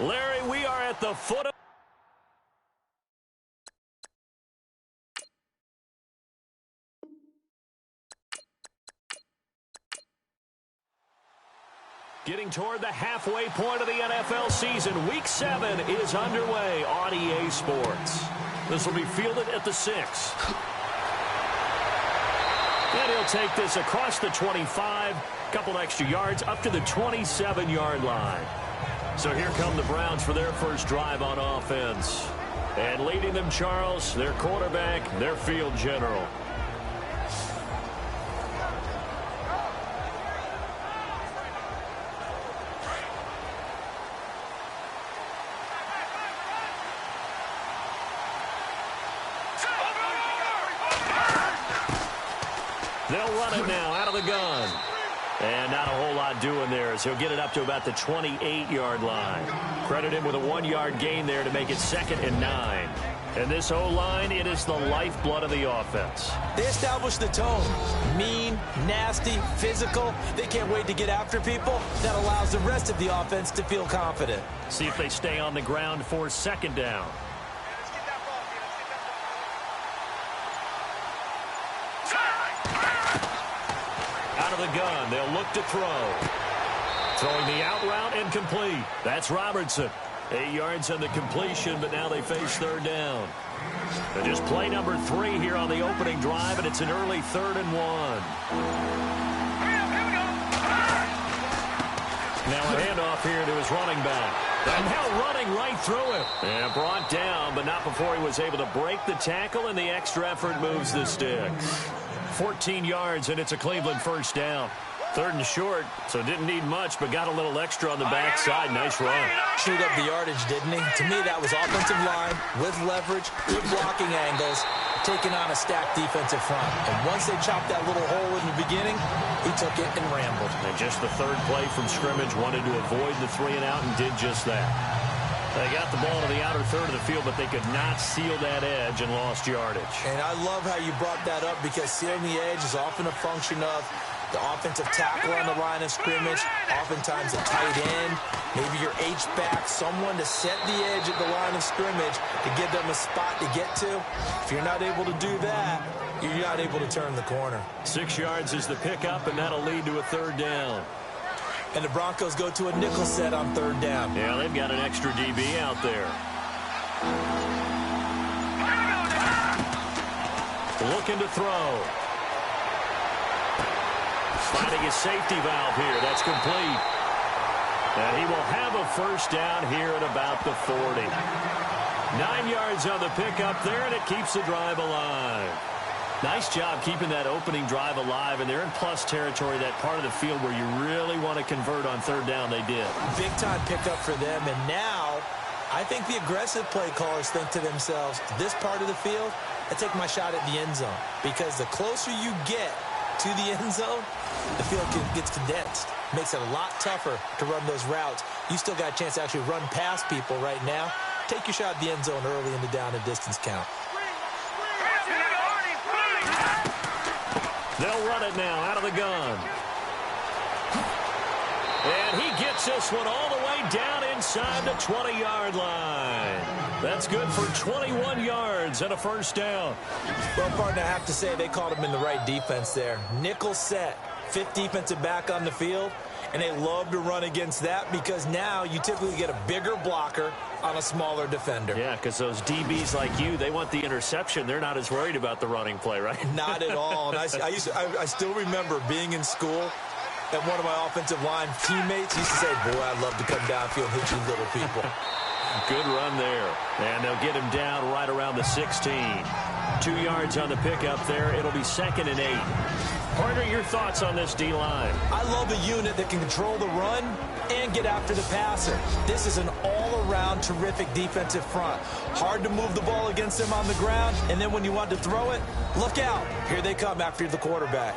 Larry, we are at the foot of... Getting toward the halfway point of the NFL season. Week 7 is underway on EA Sports. This will be fielded at the 6. And he'll take this across the 25, couple extra yards up to the 27-yard line. So here come the Browns for their first drive on offense. And leading them, Charles, their quarterback, their field general. They'll run it now out of the gun. And not a whole lot doing there as he'll get it up to about the 28-yard line. Credit him with a 1-yard gain there to make it 2nd and 9. And this O-line, it is the lifeblood of the offense. They establish the tone. Mean, nasty, physical. They can't wait to get after people. That allows the rest of the offense to feel confident. See if they stay on the ground for 2nd down. Out of the gun, they'll look to throw. Throwing the out route incomplete. That's Robertson. 8 yards on the completion, but now they face 3rd down. And just play number 3 here on the opening drive, and it's an early 3rd and 1. Now a handoff here to his running back. And now running right through it. And brought down, but not before he was able to break the tackle, and the extra effort moves the sticks. 14 yards, and it's a Cleveland 1st down. 3rd and short, so didn't need much, but got a little extra on the backside. Nice run. Chewed up the yardage, didn't he? To me, that was offensive line with leverage, good blocking angles, taking on a stacked defensive front. And once they chopped that little hole in the beginning, he took it and rambled. And just the 3rd play from scrimmage, wanted to avoid the 3 and out and did just that. They got the ball to the outer 3rd of the field, but they could not seal that edge and lost yardage. And I love how you brought that up because sealing the edge is often a function of the offensive tackle on the line of scrimmage, oftentimes a tight end, maybe your H-back, someone to set the edge at the line of scrimmage to give them a spot to get to. If you're not able to do that, you're not able to turn the corner. 6 yards is the pickup, and that'll lead to a 3rd down. And the Broncos go to a nickel set on 3rd down. Yeah, they've got an extra DB out there. Looking to throw. Finding his safety valve here. That's complete. And he will have a 1st down here at about the 40. 9 yards on the pickup there, and it keeps the drive alive. Nice job keeping that opening drive alive, and they're in plus territory, that part of the field where you really want to convert on 3rd down. They did. Big-time pickup for them, and now I think the aggressive play callers think to themselves, this part of the field, I take my shot at the end zone, because the closer you get to the end zone, the field gets condensed. Makes it a lot tougher to run those routes. You still got a chance to actually run past people right now. Take your shot at the end zone early in the down and distance count. They'll run it now out of the gun. And he gets this one all the way down inside the 20-yard line. That's good for 21 yards and a 1st down. Well, partner, I have to say they called him in the right defense there. Nickel set, 5th defensive back on the field, and they love to run against that because now you typically get a bigger blocker on a smaller defender. Yeah, because those DBs like you, they want the interception. They're not as worried about the running play, right? Not at all. And I still remember being in school, and one of my offensive line teammates used to say, boy, I'd love to come downfield and hit you little people. Good run there. And they'll get him down right around the 16. 2 yards on the pickup there. It'll be 2nd and 8. Partner, your thoughts on this D-line? I love a unit that can control the run and get after the passer. This is an all-around terrific defensive front. Hard to move the ball against them on the ground, and then when you want to throw it, look out. Here they come after the quarterback.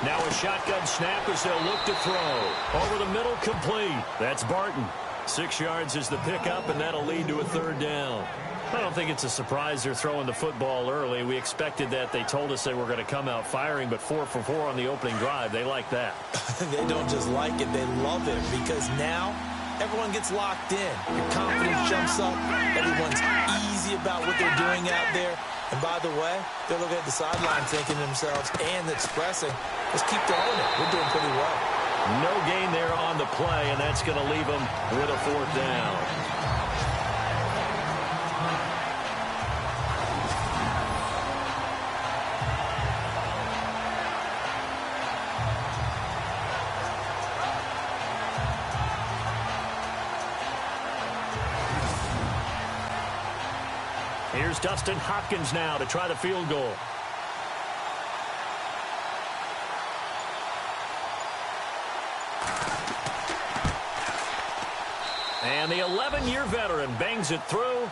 Now a shotgun snap as they'll look to throw. Over the middle, complete. That's Barton. 6 yards is the pickup, and that'll lead to a third down. I don't think it's a surprise they're throwing the football early. We expected that. They told us they were going to come out firing, but 4 for 4 on the opening drive. They like that. They don't just like it, they love it, because now everyone gets locked in. Your confidence jumps up. Everyone's easy about what they're doing out there. And by the way, they're looking at the sideline thinking to themselves and expressing, let's keep throwing it. We're doing pretty well. No gain there on the play, and that's going to leave them with a fourth down. Here's Dustin Hopkins now to try the field goal. And the 11-year veteran bangs it through.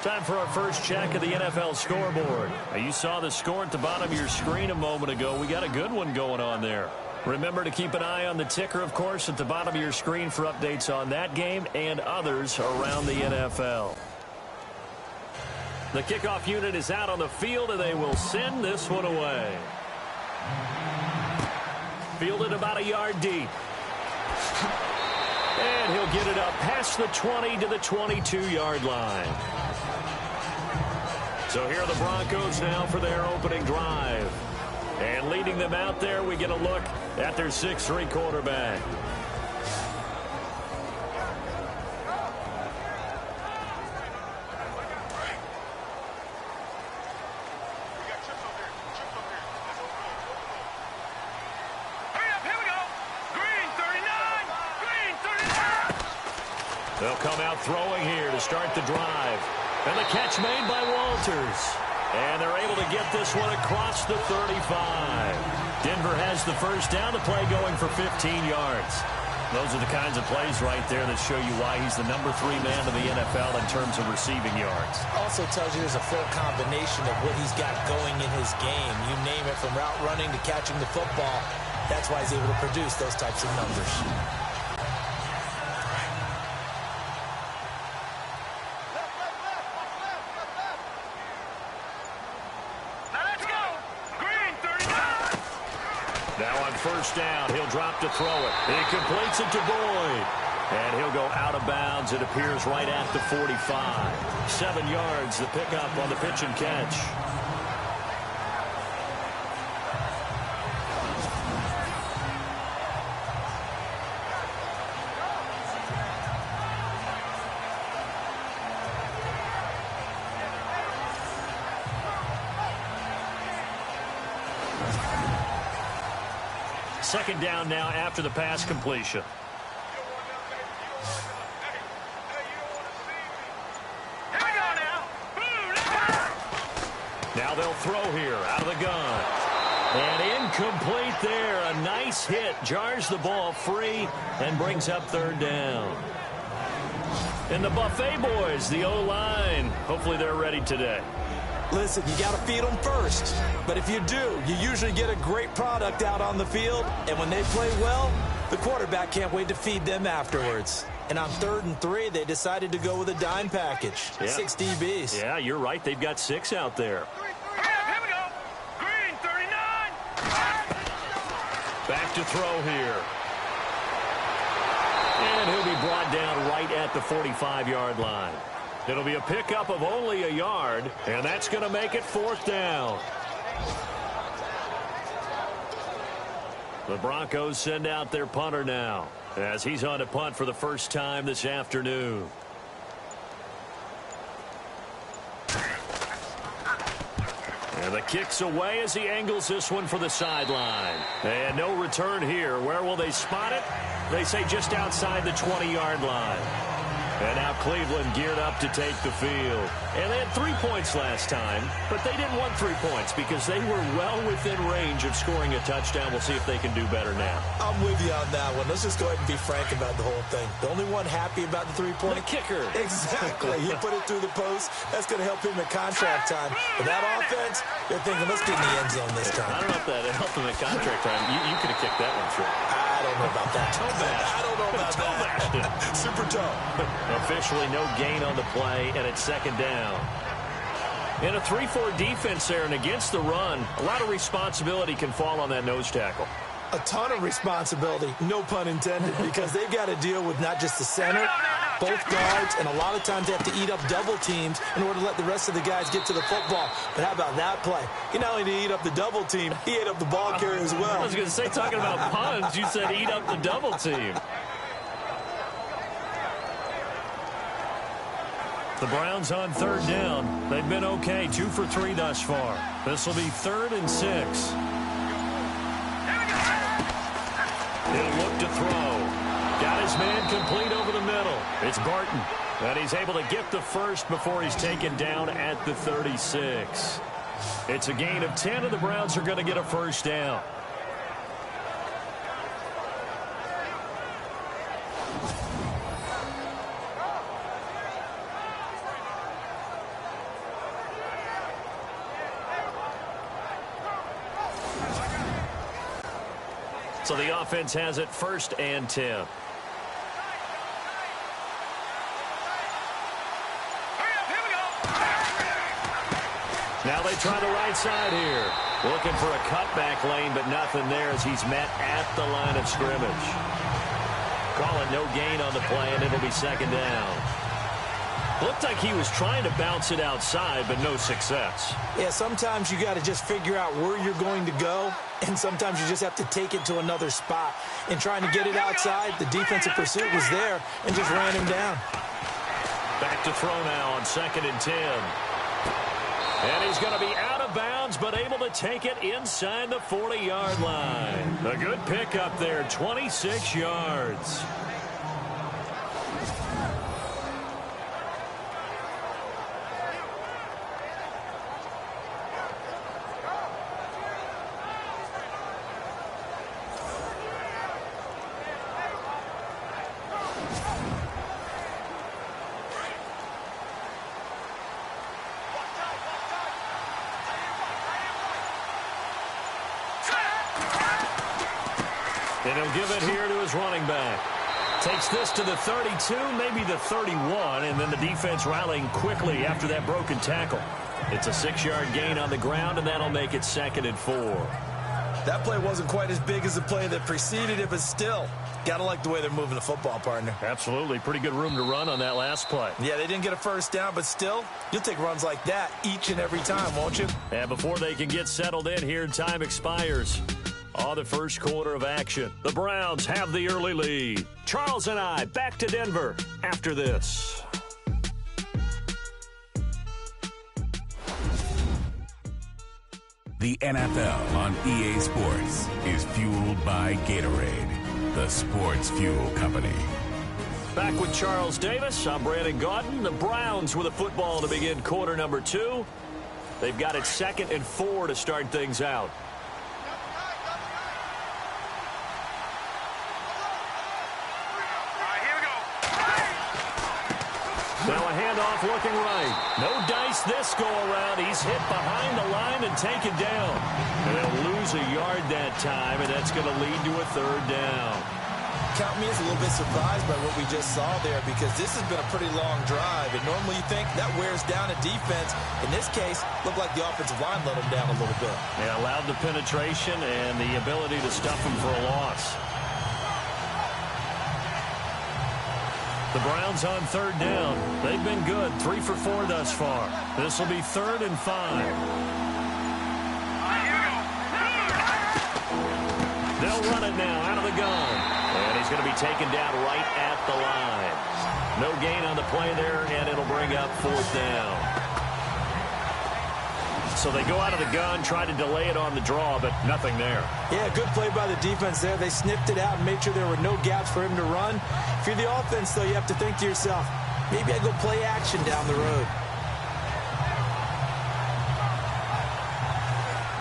Time for our first check of the NFL scoreboard. Now, you saw the score at the bottom of your screen a moment ago. We got a good one going on there. Remember to keep an eye on the ticker, of course, at the bottom of your screen for updates on that game and others around the NFL. The kickoff unit is out on the field, and they will send this one away. Fielded about a yard deep. And he'll get it up past the 20 to the 22-yard line. So here are the Broncos now for their opening drive. And leading them out there, we get a look at their 6'3" quarterback. They'll come out throwing here to start the drive. And the catch made by Walters. And they're able to get this one across the 35. Denver has the first down. The play going for 15 yards. Those are the kinds of plays right there that show you why he's the number 3 man in the NFL in terms of receiving yards. Also tells you there's a full combination of what he's got going in his game. You name it, from route running to catching the football. That's why he's able to produce those types of numbers. Now on first down, he'll drop to throw it. He completes it to Boyd. And he'll go out of bounds. It appears right at the 45. 7 yards, the pickup on the pitch and catch. Second down now after the pass completion. Now they'll throw here out of the gun. And incomplete there. A nice hit. Jars the ball free and brings up third down. And the Buffet boys, the O-line. Hopefully they're ready today. Listen, you got to feed them first. But if you do, you usually get a great product out on the field. And when they play well, the quarterback can't wait to feed them afterwards. And on 3rd and 3, they decided to go with a dime package. Yeah. 6 DBs. Yeah, you're right. They've got 6 out there. Here we go. Green 39. Back to throw here. And he'll be brought down right at the 45-yard line. It'll be a pickup of only a yard, and that's going to make it 4th down. The Broncos send out their punter now, as he's on to punt for the first time this afternoon. And the kick's away as he angles this one for the sideline. And no return here. Where will they spot it? They say just outside the 20-yard line. And now Cleveland geared up to take the field. And they had 3 points last time, but they didn't want 3 points because they were well within range of scoring a touchdown. We'll see if they can do better now. I'm with you on that one. Let's just go ahead and be frank about the whole thing. The only one happy about the 3-point? The kicker. Exactly. He put it through the post. That's going to help him at contract time. But that offense, they're thinking, let's get in the end zone this time. I don't know if that helped him at contract time. You could have kicked that one through. I don't know about that. I don't know about that. Super toe. Officially no gain on the play, and it's second down. In a 3-4 defense there and against the run, a lot of responsibility can fall on that nose tackle. A ton of responsibility, no pun intended, because they've got to deal with not just the center, both guards, and a lot of times they have to eat up double teams in order to let the rest of the guys get to the football. But how about that play? He not only did he eat up the double team, he ate up the ball carrier as well. I was going to say, talking about puns, you said eat up the double team. The Browns on third down. They've been okay, 2 for 3 thus far. This will be 3rd and 6. He'll look to throw. Got his man complete over the middle. It's Barton. And he's able to get the first before he's taken down at the 36. It's a gain of 10, and the Browns are going to get a first down. So the offense has it 1st and 10. Now they try the right side here. Looking for a cutback lane, but nothing there as he's met at the line of scrimmage. Call it no gain on the play, and it'll be second down. Looked like he was trying to bounce it outside, but no success. Yeah, sometimes you got to just figure out where you're going to go, and sometimes you just have to take it to another spot. And trying to get it outside, the defensive pursuit was there and just ran him down. Back to throw now on 2nd and 10. And he's going to be out of bounds, but able to take it inside the 40-yard line. A good pickup there, 26 yards. And he'll give it here to his running back. Takes this to the 32, maybe the 31, and then the defense rallying quickly after that broken tackle. It's a 6-yard gain on the ground, and that'll make it 2nd and 4. That play wasn't quite as big as the play that preceded it, but still, got to like the way they're moving the football, partner. Absolutely. Pretty good room to run on that last play. Yeah, they didn't get a first down, but still, you'll take runs like that each and every time, won't you? And before they can get settled in here, time expires. On the first quarter of action, the Browns have the early lead. Charles and I back to Denver after this. The NFL on EA Sports is fueled by Gatorade, the sports fuel company. Back with Charles Davis, I'm Brandon Gaudin. The Browns with a football to begin quarter number 2. They've got it 2nd and 4 to start things out. Now a handoff looking right. No dice this go-around. He's hit behind the line and taken down. And they'll lose a yard that time, and that's going to lead to a 3rd down. Count me as a little bit surprised by what we just saw there, because this has been a pretty long drive, and normally you think that wears down a defense. In this case, looked like the offensive line let them down a little bit. They allowed the penetration and the ability to stuff them for a loss. The Browns on 3rd down. They've been good, 3 for 4 thus far. This will be 3rd and 5. They'll run it now out of the gun. And he's going to be taken down right at the line. No gain on the play there, and it'll bring up 4th down. So they go out of the gun, try to delay it on the draw, but nothing there. Yeah, good play by the defense there. They sniffed it out and made sure there were no gaps for him to run. If you're the offense, though, you have to think to yourself, maybe I go play action down the road.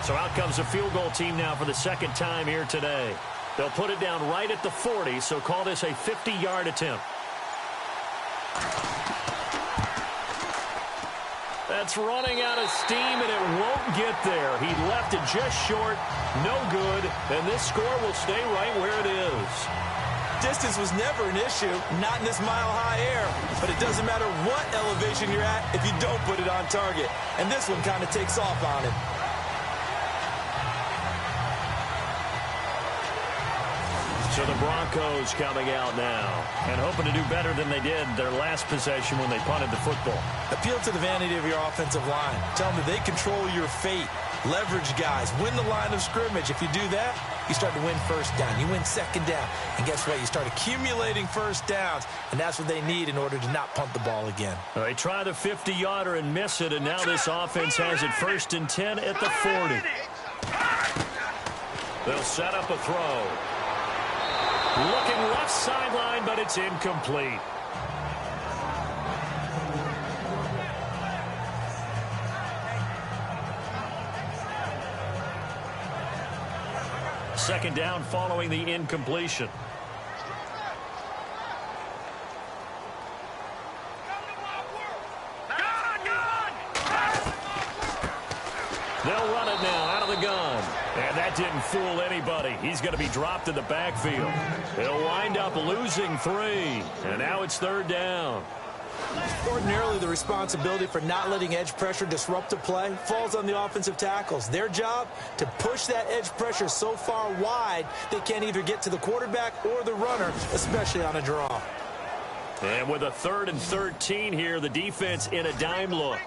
So out comes a field goal team now for the 2nd time here today. They'll put it down right at the 40, so call this a 50-yard attempt. That's running out of steam, and it won't get there. He left it just short, no good, and this score will stay right where it is. Distance was never an issue, not in this mile-high air, but it doesn't matter what elevation you're at if you don't put it on target, and this one kind of takes off on him. So the Broncos coming out now and hoping to do better than they did their last possession when they punted the football. Appeal to the vanity of your offensive line. Tell them that they control your fate. Leverage guys. Win the line of scrimmage. If you do that, you start to win first down. You win second down. And guess what? You start accumulating first downs, and that's what they need in order to not punt the ball again. Well, they try the 50-yarder and miss it, and now this offense has it 1st and 10 at the 40. They'll set up a throw. Looking left sideline, but it's incomplete. Second down following the incompletion. They'll run it now out of the gun. And that didn't fool anybody. He's going to be dropped in the backfield. He'll wind up losing 3. And now it's 3rd down. Ordinarily, the responsibility for not letting edge pressure disrupt a play falls on the offensive tackles. Their job, to push that edge pressure so far wide they can't either get to the quarterback or the runner, especially on a draw. And with a 3rd and 13 here, the defense in a dime look.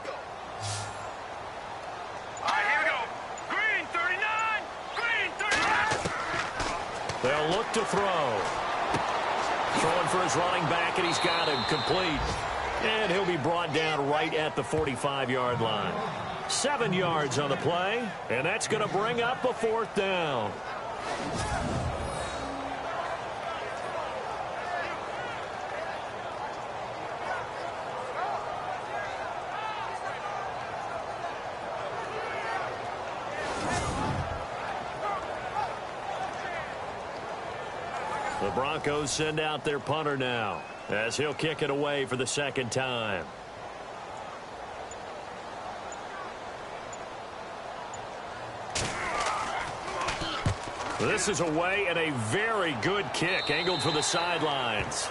They'll look to throw. Throwing for his running back, and he's got him complete. And he'll be brought down right at the 45-yard line. 7 yards on the play, and that's going to bring up a 4th down. The Broncos send out their punter now as he'll kick it away for the 2nd time. This is away and a very good kick angled for the sidelines.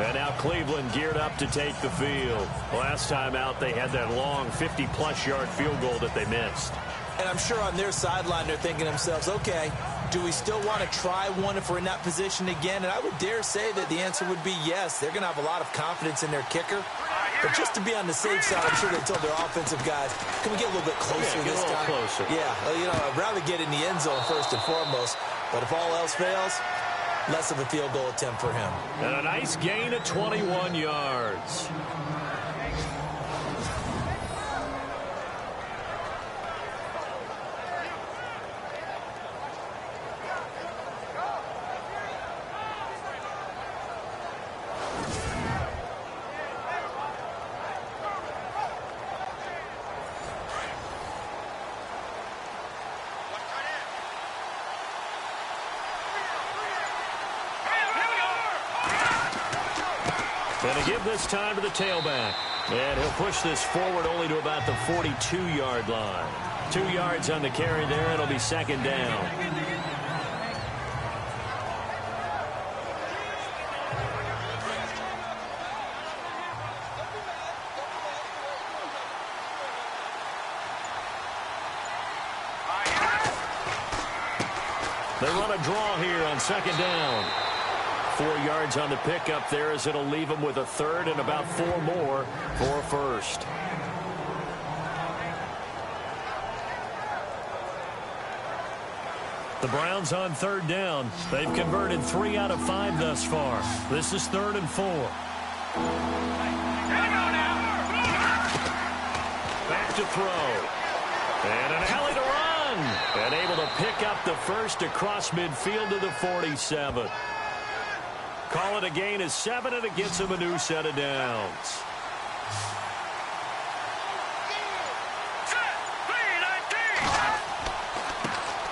And now Cleveland geared up to take the field. Last time out they had that long 50-plus yard field goal that they missed. And I'm sure on their sideline they're thinking to themselves, okay, do we still want to try one if we're in that position again? And I would dare say that the answer would be yes. They're going to have a lot of confidence in their kicker. But just to be on the safe side, I'm sure they told their offensive guys, can we get a little bit closer this time? Closer. Yeah, you know, I'd rather get in the end zone first and foremost. But if all else fails, less of a field goal attempt for him. And a nice gain of 21 yards. And to give this time to the tailback. And he'll push this forward only to about the 42-yard line. 2 yards on the carry there. It'll be 2nd down. They run a draw here on 2nd down. 4 yards on the pickup there as it'll leave them with a 3rd and about 4 more for a 1st. The Browns on 3rd down. They've converted 3 out of 5 thus far. This is 3rd and 4. Back to throw. And an alley to run. And able to pick up the 1st across midfield to the 47. Call it a gain of 7, and it gets him a new set of downs.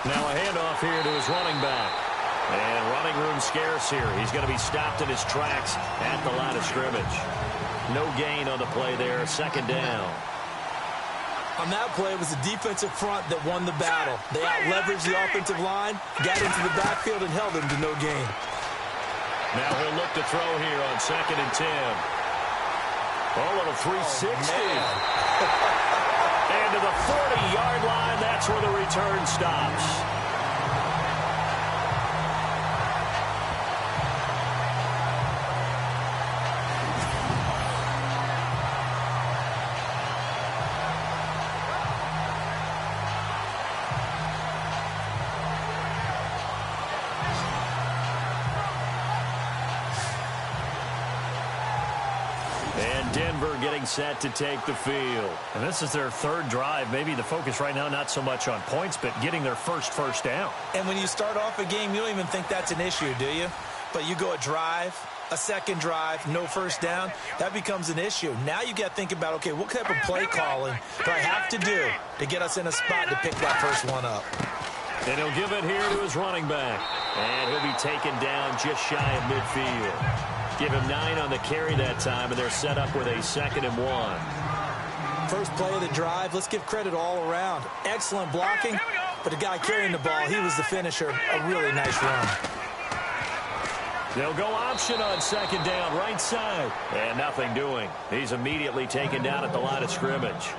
Now a handoff here to his running back. And running room scarce here. He's going to be stopped in his tracks at the line of scrimmage. No gain on the play there. Second down. On that play, it was the defensive front that won the battle. They out-leveraged the offensive line, got into the backfield, and held them to no gain. Now he'll look to throw here on 2nd and 10. Oh, little 360. And to the 40-yard line, that's where the return stops. Denver getting set to take the field. And this is their third drive. Maybe the focus right now not so much on points, but getting their first down. And when you start off a game, you don't even think that's an issue, do you? But you go a drive, a second drive, no first down, that becomes an issue. Now you got to think about, okay, what type of play calling do I have to do to get us in a spot to pick that first one up? And he'll give it here to his running back. And he'll be taken down just shy of midfield. Give him 9 on the carry that time, and they're set up with a 2nd and 1. First play of the drive, let's give credit all around. Excellent blocking, but the guy carrying the ball, he was the finisher. A really nice run. They'll go option on 2nd down, right side. And nothing doing. He's immediately taken down at the line of scrimmage.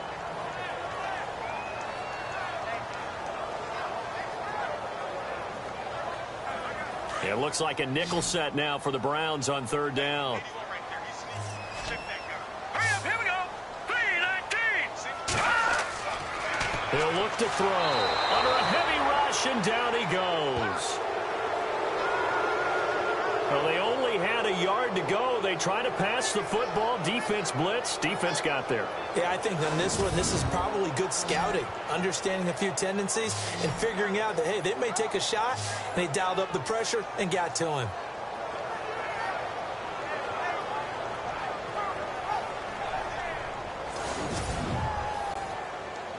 It looks like a nickel set now for the Browns on 3rd down. Here we go. 3-19. He'll look to throw. Under a heavy rush, and down he goes. Well, they only had a yard to go. They try to pass the football. Defense blitz. Defense got there. Yeah, I think on this one, this is probably good scouting, understanding a few tendencies and figuring out that, hey, they may take a shot, and they dialed up the pressure and got to him.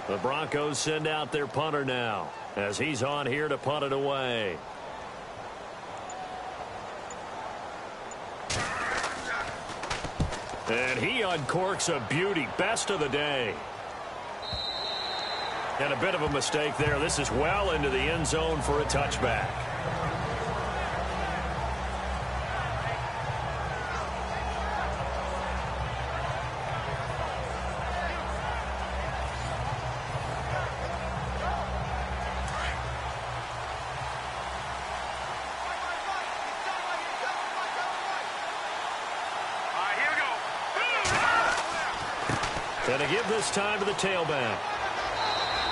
The Broncos send out their punter now as he's on here to punt it away. And he uncorks a beauty. Best of the day. And a bit of a mistake there. This is well into the end zone for a touchback. And to give this time to the tailback.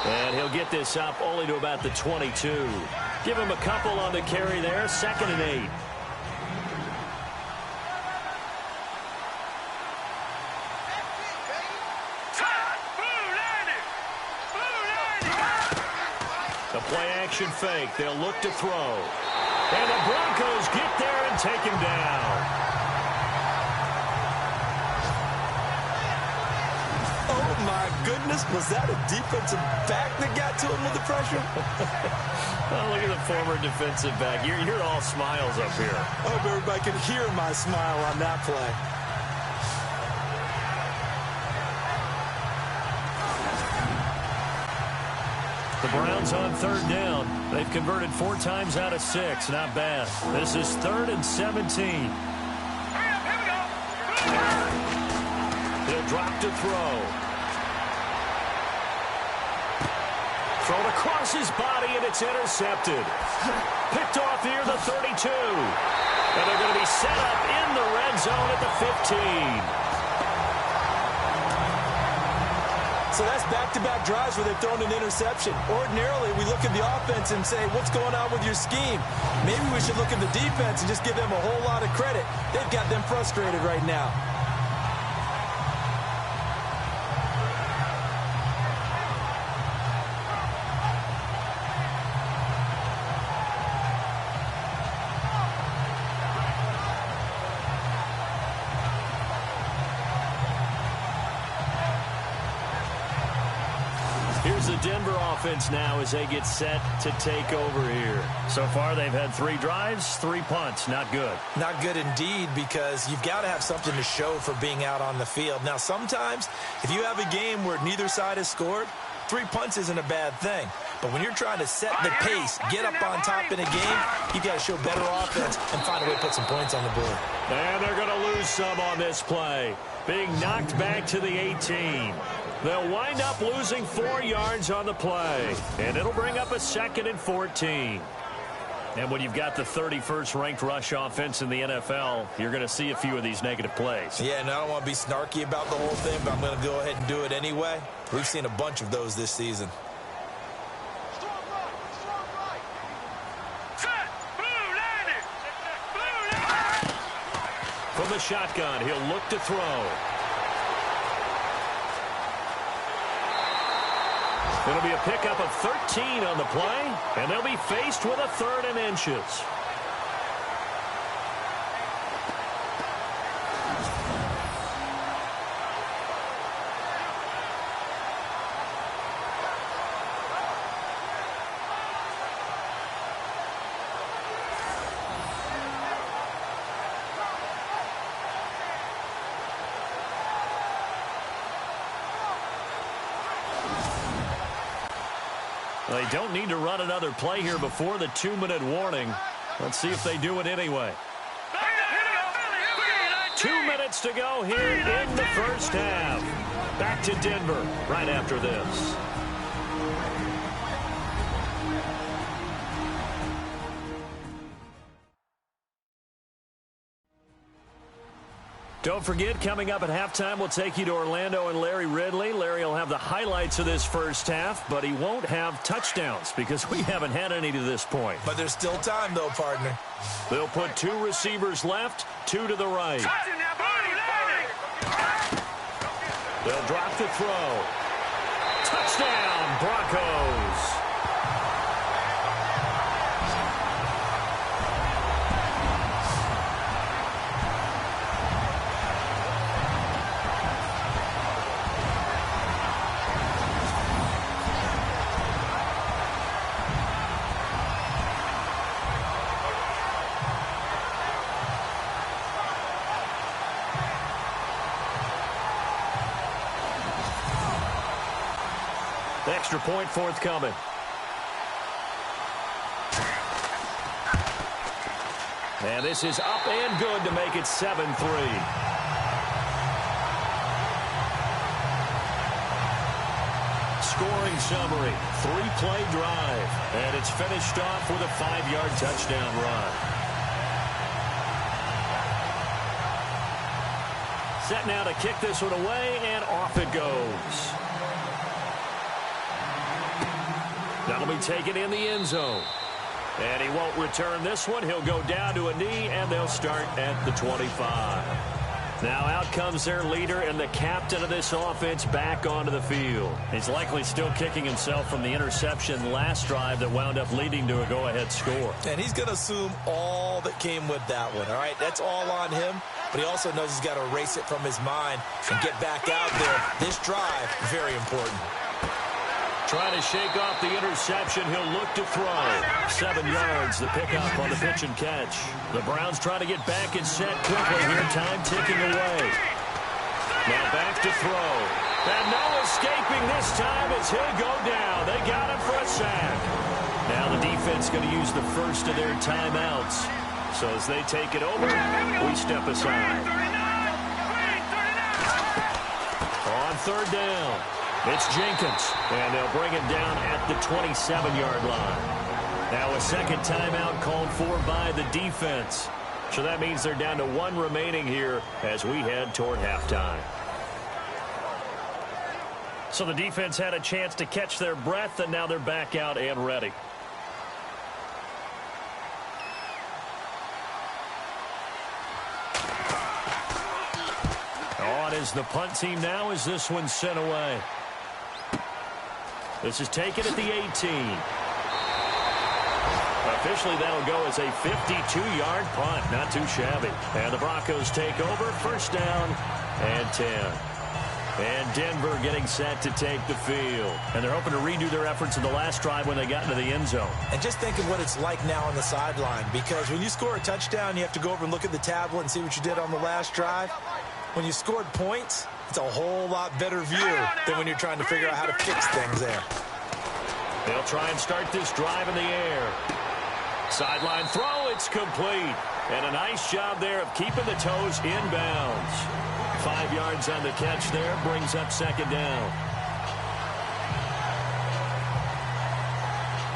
And he'll get this up only to about the 22. Give him a couple on the carry there. 2nd and 8. The play action fake. They'll look to throw. And the Broncos get there and take him down. Goodness, was that a defensive back that got to him with the pressure? Oh, look at the former defensive back. You're all smiles up here. I hope everybody can hear my smile on that play. The Browns on 3rd down. They've converted 4 times out of 6. Not bad. This is 3rd and 17. He'll drop to throw. Thrown across his body, and it's intercepted. Picked off here, the 32. And they're going to be set up in the red zone at the 15. So that's back-to-back drives where they've thrown an interception. Ordinarily, we look at the offense and say, what's going on with your scheme? Maybe we should look at the defense and just give them a whole lot of credit. They've got them frustrated right now. Here's the Denver offense now as they get set to take over here. So far, they've had 3 drives, 3 punts. Not good. Not good indeed, because you've got to have something to show for being out on the field. Now, sometimes, if you have a game where neither side has scored, 3 punts isn't a bad thing. But when you're trying to set the pace, get up on top in a game, you've got to show better offense and find a way to put some points on the board. And they're going to lose some on this play. Being knocked back to the 18. They'll wind up losing 4 yards on the play. And it'll bring up a 2nd and 14. And when you've got the 31st ranked rush offense in the NFL, you're going to see a few of these negative plays. Yeah, and I don't want to be snarky about the whole thing, but I'm going to go ahead and do it anyway. We've seen a bunch of those this season. From the shotgun, he'll look to throw. It'll be a pickup of 13 on the play, and they'll be faced with a 3rd and inches. They don't need to run another play here before the 2-minute warning. Let's see if they do it anyway. 2 minutes to go here in the first half. Back to Denver right after this. Don't forget, coming up at halftime, we'll take you to Orlando and Larry Ridley. Larry will have the highlights of this first half, but he won't have touchdowns because we haven't had any to this point. But there's still time, though, partner. They'll put 2 receivers left, 2 to the right. They'll drop the throw. Touchdown, Broncos. Extra point forthcoming. And this is up and good to make it 7-3. Scoring summary, 3-play drive. And it's finished off with a 5-yard touchdown run. Set now to kick this one away, and off it goes. That'll be taken in the end zone. And he won't return this one. He'll go down to a knee, and they'll start at the 25. Now out comes their leader and the captain of this offense back onto the field. He's likely still kicking himself from the interception last drive that wound up leading to a go-ahead score. And he's going to assume all that came with that one, all right? That's all on him, but he also knows he's got to erase it from his mind and get back out there. This drive, very important. Trying to shake off the interception. He'll look to throw. 7 yards, the pickup on the pitch and catch. The Browns trying to get back and set quickly here. Time ticking away. Now back to throw. And no escaping this time as he'll go down. They got him for a sack. Now the defense going to use the first of their timeouts. So as they take it over, we step aside. On 3rd down. It's Jenkins, and they'll bring him down at the 27-yard line. Now a second timeout called for by the defense. So that means they're down to 1 remaining here as we head toward halftime. So the defense had a chance to catch their breath, and now they're back out and ready. On is the punt team now as this one's sent away. This is taken at the 18. Officially, that'll go as a 52-yard punt. Not too shabby. And the Broncos take over. 1st down and 10. And Denver getting set to take the field. And they're hoping to redo their efforts in the last drive when they got into the end zone. And just think of what it's like now on the sideline, because when you score a touchdown, you have to go over and look at the tablet and see what you did on the last drive. When you scored points, it's a whole lot better view than when you're trying to figure out how to fix things there. They'll try and start this drive in the air. Sideline throw, it's complete. And a nice job there of keeping the toes inbounds. 5 yards on the catch there, brings up second down.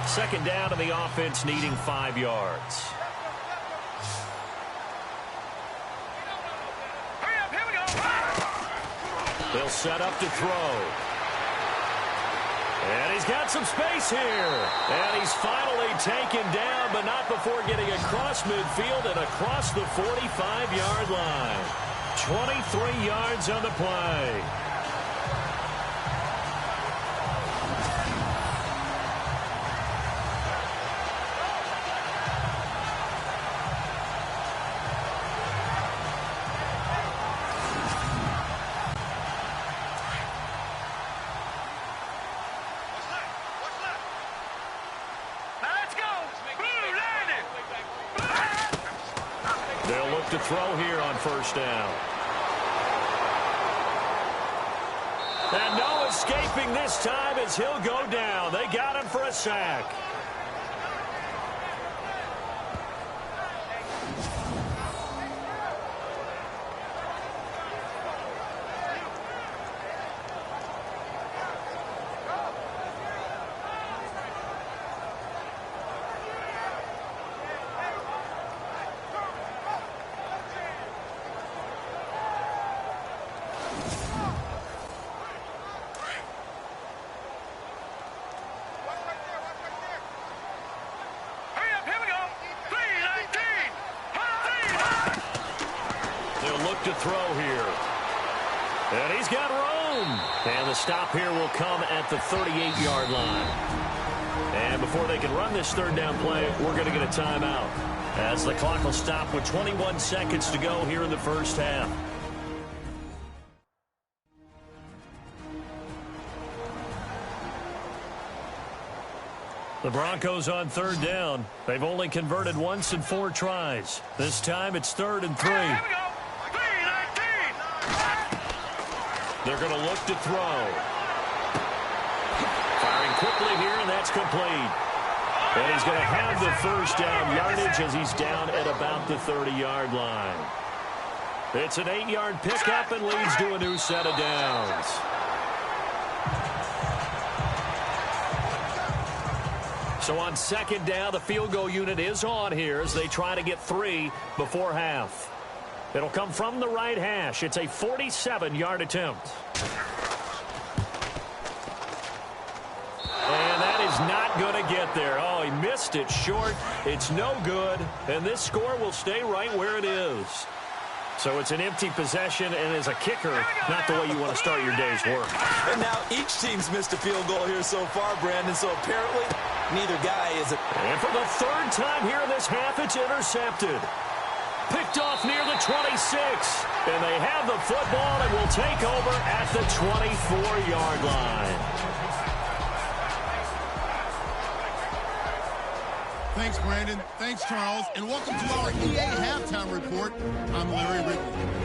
Second down and the offense needing 5 yards. Hurry up, here we go. They'll set up to throw. And he's got some space here. And he's finally taken down, but not before getting across midfield and across the 45-yard line. 23 yards on the play. They'll look to throw here on first down. And no escaping this time as he'll go down. They got him for a sack. To throw here. And he's got room. And the stop here will come at the 38-yard line. And before they can run this third down play, we're going to get a timeout, as the clock will stop with 21 seconds to go here in the first half. The Broncos on third down. They've only converted once in 4 tries. This time it's 3rd and 3. They're going to look to throw. Firing quickly here, and that's complete. And he's going to have the first down yardage as he's down at about the 30-yard line. It's an 8-yard pickup and leads to a new set of downs. So on second down, the field goal unit is on here as they try to get 3 before half. It'll come from the right hash. It's a 47-yard attempt. And that is not going to get there. Oh, he missed it short. It's no good. And this score will stay right where it is. So it's an empty possession, and as a kicker, not the way you want to start your day's work. And now each team's missed a field goal here so far, Brandon, so apparently neither guy is a... And for the 3rd time here in this half, it's intercepted. Picked off near the 26. And they have the football and will take over at the 24-yard line. Thanks, Brandon. Thanks, Charles. And welcome to our EA Halftime Report. I'm Larry Ridley.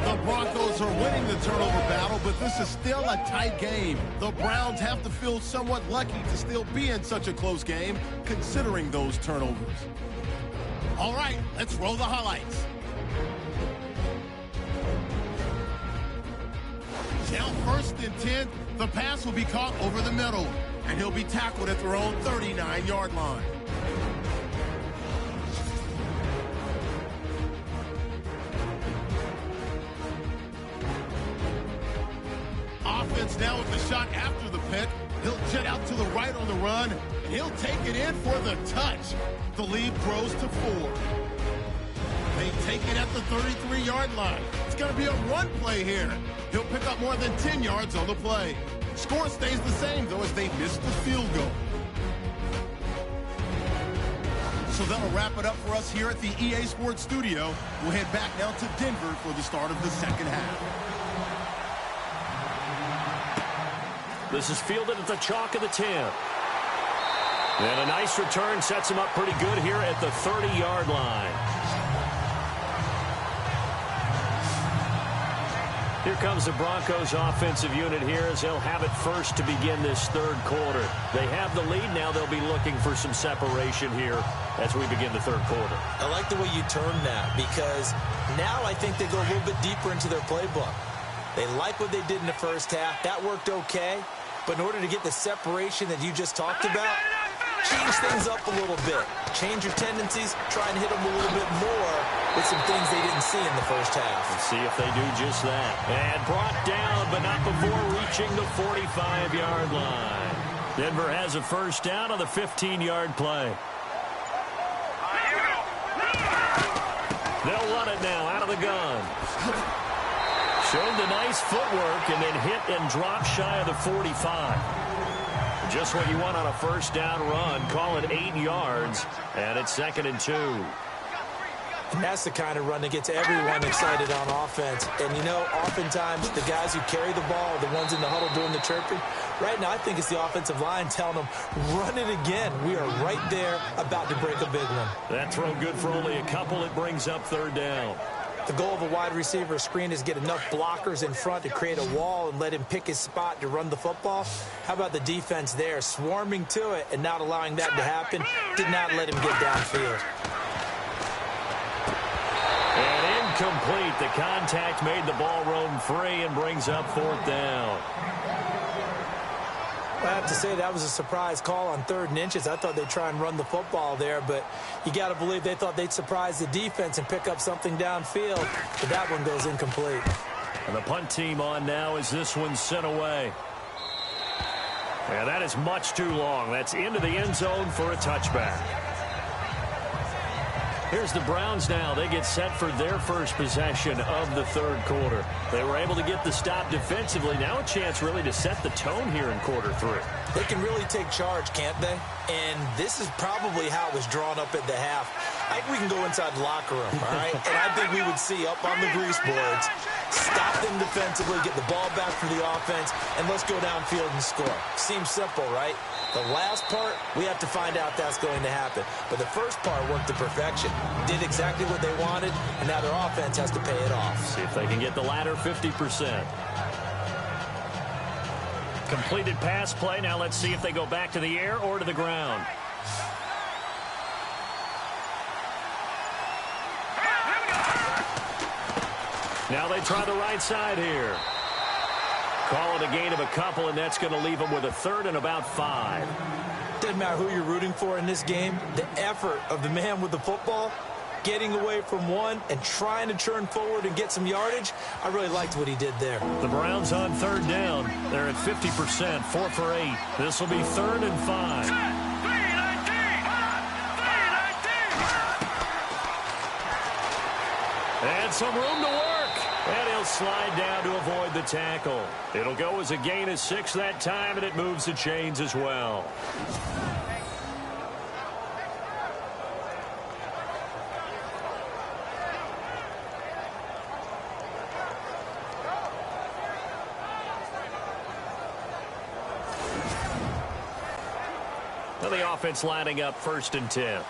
The Broncos are winning the turnover battle, but this is still a tight game. The Browns have to feel somewhat lucky to still be in such a close game, considering those turnovers. All right, let's roll the highlights. Now 1st and 10, the pass will be caught over the middle, and he'll be tackled at their own 39-yard line. Offense now with the shot after the pick. He'll jet out to the right on the run, and he'll take it in for the touch. The lead grows to 4. They take it at the 33-yard line. It's going to be a run play here. He'll pick up more than 10 yards on the play. Score stays the same, though, as they miss the field goal. So that'll wrap it up for us here at the EA Sports Studio. We'll head back now to Denver for the start of the second half. This is fielded at the chalk of the 10. And a nice return sets him up pretty good here at the 30-yard line. Here comes the Broncos offensive unit here as they'll have it first to begin this third quarter. They have the lead. Now they'll be looking for some separation here as we begin the third quarter. I like the way you term that because now I think they go a little bit deeper into their playbook. They like what they did in the first half. That worked okay. But in order to get the separation that you just talked about, change things up a little bit. Change your tendencies. Try and hit them a little bit more with some things they didn't see in the first half. Let's see if they do just that. And brought down, but not before reaching the 45-yard line. Denver has a first down on the 15-yard play. They'll run it now out of the gun. Showed the nice footwork and then hit and drop shy of the 45. Just what you want on a first down run. Call it 8 yards, and it's 2nd and 2. And that's the kind of run that gets everyone excited on offense. And, you know, oftentimes the guys who carry the ball are the ones in the huddle doing the chirping. Right now, I think it's the offensive line telling them, run it again. We are right there about to break a big one. That throw good for only a couple. It brings up 3rd down. The goal of a wide receiver screen is get enough blockers in front to create a wall and let him pick his spot to run the football. How about the defense there, swarming to it and not allowing that to happen? Did not let him get downfield. And incomplete. The contact made the ball roam free and brings up 4th down. I have to say that was a surprise call on 3rd and inches. I thought they'd try and run the football there, but you got to believe they thought they'd surprise the defense and pick up something downfield, but that one goes incomplete. And the punt team on now as this one's sent away. Yeah, that is much too long. That's into the end zone for a touchback. Here's the Browns now. They get set for their first possession of the third quarter. They were able to get the stop defensively. Now a chance really to set the tone here in quarter 3. They can really take charge, can't they? And this is probably how it was drawn up at the half. I think we can go inside the locker room, all right? And I think we would see up on the grease boards, stop them defensively, get the ball back for the offense, and let's go downfield and score. Seems simple, right? The last part, we have to find out that's going to happen. But the first part worked to perfection. Did exactly what they wanted, and now their offense has to pay it off. See if they can get the latter 50%. Completed pass play. Now let's see if they go back to the air or to the ground. Now they try the right side here. Call it a gain of a couple, and that's going to leave them with a 3rd and about 5. Doesn't matter who you're rooting for in this game. The effort of the man with the football, getting away from one and trying to turn forward and get some yardage, I really liked what he did there. The Browns on 3rd down. They're at 50%, 4 for 8. This will be 3rd and 5. And some room to work. And he'll slide down to avoid the tackle. It'll go as a gain of 6 that time, and it moves the chains as well. Well, the offense lining up 1st and 10.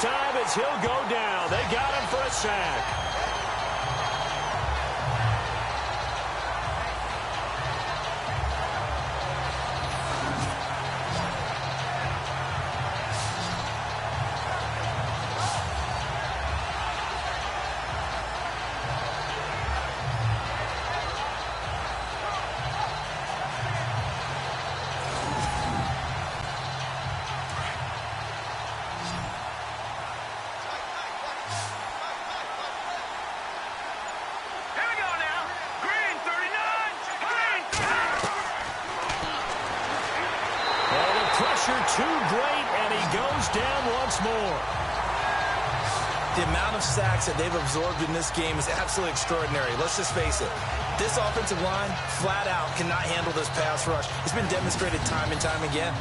Time as he'll go down. They got him for a sack. Too great, and he goes down once more. The amount of sacks that they've absorbed in this game is absolutely extraordinary. Let's just face it. This offensive line, flat out, cannot handle this pass rush. It's been demonstrated time and time again.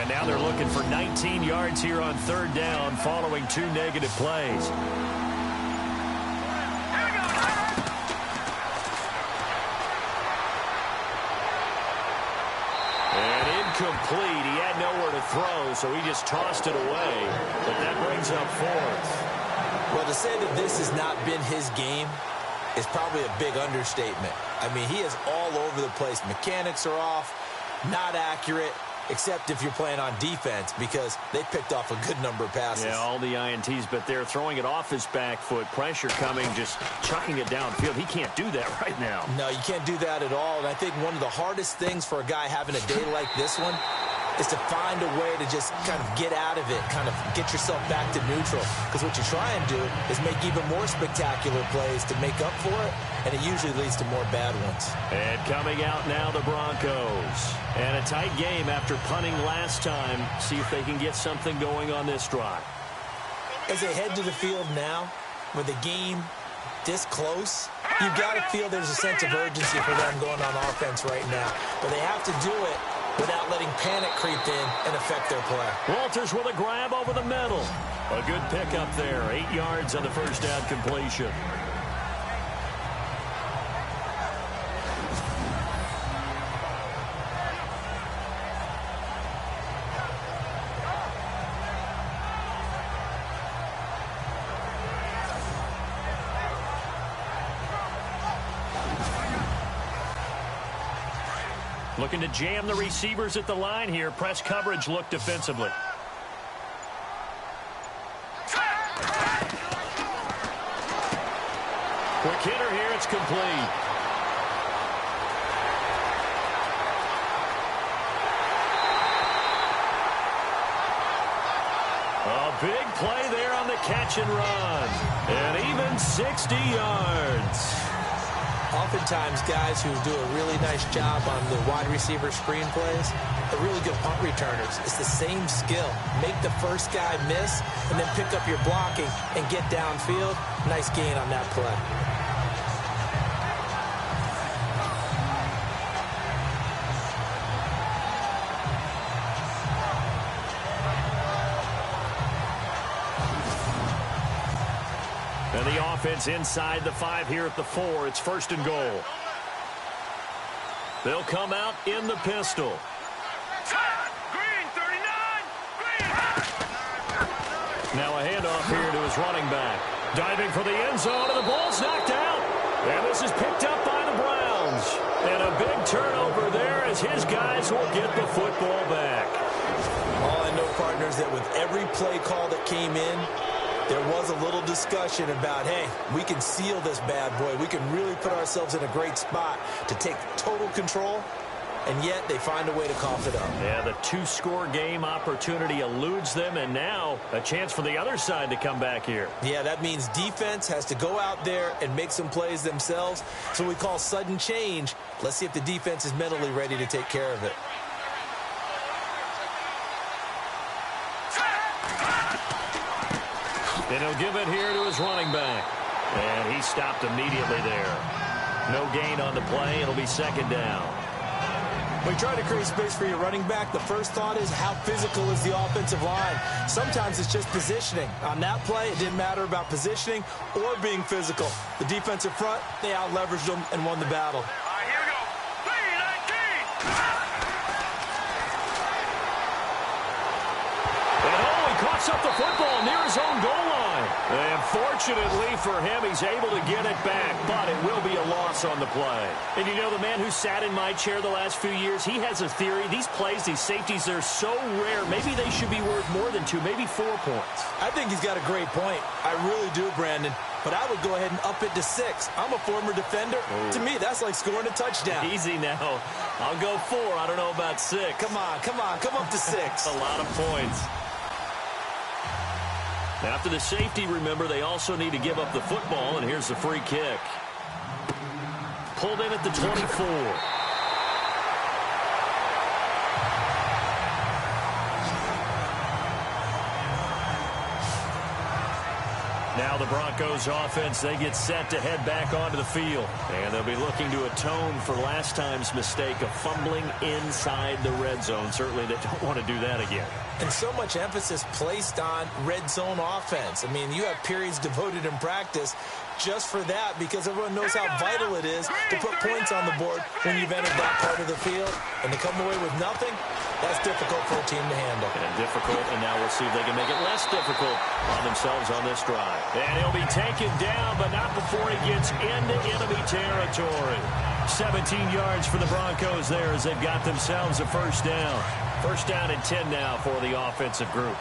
And now they're looking for 19 yards here on third down following 2 negative plays. Complete. He had nowhere to throw, so he just tossed it away. But that brings up fourth. Well, to say that this has not been his game is probably a big understatement. I mean, he is all over the place. Mechanics are off, not accurate, except if you're playing on defense, because they picked off a good number of passes. Yeah, all the INTs, but they're throwing it off his back foot. Pressure coming, just chucking it downfield. He can't do that right now. No, you can't do that at all. And I think one of the hardest things for a guy having a day like this one is to find a way to just kind of get out of it, kind of get yourself back to neutral. Because what you try and do is make even more spectacular plays to make up for it, and it usually leads to more bad ones. And coming out now, the Broncos. And a tight game after punting last time. See if they can get something going on this drive. As they head to the field now, with the game this close, you've got to feel there's a sense of urgency for them going on offense right now. But they have to do it without letting panic creep in and affect their play. Walters with a grab over the middle. A good pickup there. 8 yards on the first down completion. Looking to jam the receivers at the line here. Press coverage look defensively. Quick hitter here. It's complete. A big play there on the catch and run. And even 60 yards. Oftentimes, guys who do a really nice job on the wide receiver screen plays are really good punt returners. It's the same skill. Make the first guy miss and then pick up your blocking and get downfield. Nice gain on that play. And the offense inside the 5 here at the 4. It's first and goal. They'll come out in the pistol. Green, 39. Green. Now a handoff here to his running back. Diving for the end zone, and the ball's knocked out. And this is picked up by the Browns. And a big turnover there as his guys will get the football back. All I know, partners, that with every play call that came in, there was a little discussion about, hey, we can seal this bad boy. We can really put ourselves in a great spot to take total control, and yet they find a way to cough it up. Yeah, the 2-score game opportunity eludes them, and now a chance for the other side to come back here. Yeah, that means defense has to go out there and make some plays themselves. So we call sudden change. Let's see if the defense is mentally ready to take care of it. And he'll give it here to his running back. And he stopped immediately there. No gain on the play. It'll be second down. When you try to create space for your running back, the first thought is how physical is the offensive line. Sometimes it's just positioning. On that play, it didn't matter about positioning or being physical. The defensive front, they out-leveraged them and won the battle. All right, here we go. 3-19. Coughs up the football near his own goal line. And fortunately for him, he's able to get it back, but it will be a loss on the play. And you know, the man who sat in my chair the last few years, he has a theory. These plays, these safeties, they're so rare. Maybe they should be worth more than 2, maybe 4 points. I think he's got a great point. I really do, Brandon. But I would go ahead and up it to 6. I'm a former defender. Ooh. To me, that's like scoring a touchdown. Easy now. I'll go 4. I don't know about 6. Come on. Come up to 6. A lot of points. After the safety, remember, they also need to give up the football, and here's the free kick. Pulled in at the 24. Now the Broncos offense, they get set to head back onto the field. And they'll be looking to atone for last time's mistake of fumbling inside the red zone. Certainly they don't want to do that again. And so much emphasis placed on red zone offense. I mean, you have periods devoted in practice just for that because everyone knows how vital it is to put points on the board when you've entered that part of the field. And to come away with nothing, that's difficult for a team to handle. And difficult, and now we'll see if they can make it less difficult on themselves on this drive. And he'll be taken down, but not before he gets into enemy territory. 17 yards for the Broncos there as they've got themselves a first down. First down and 10 now for the offensive group.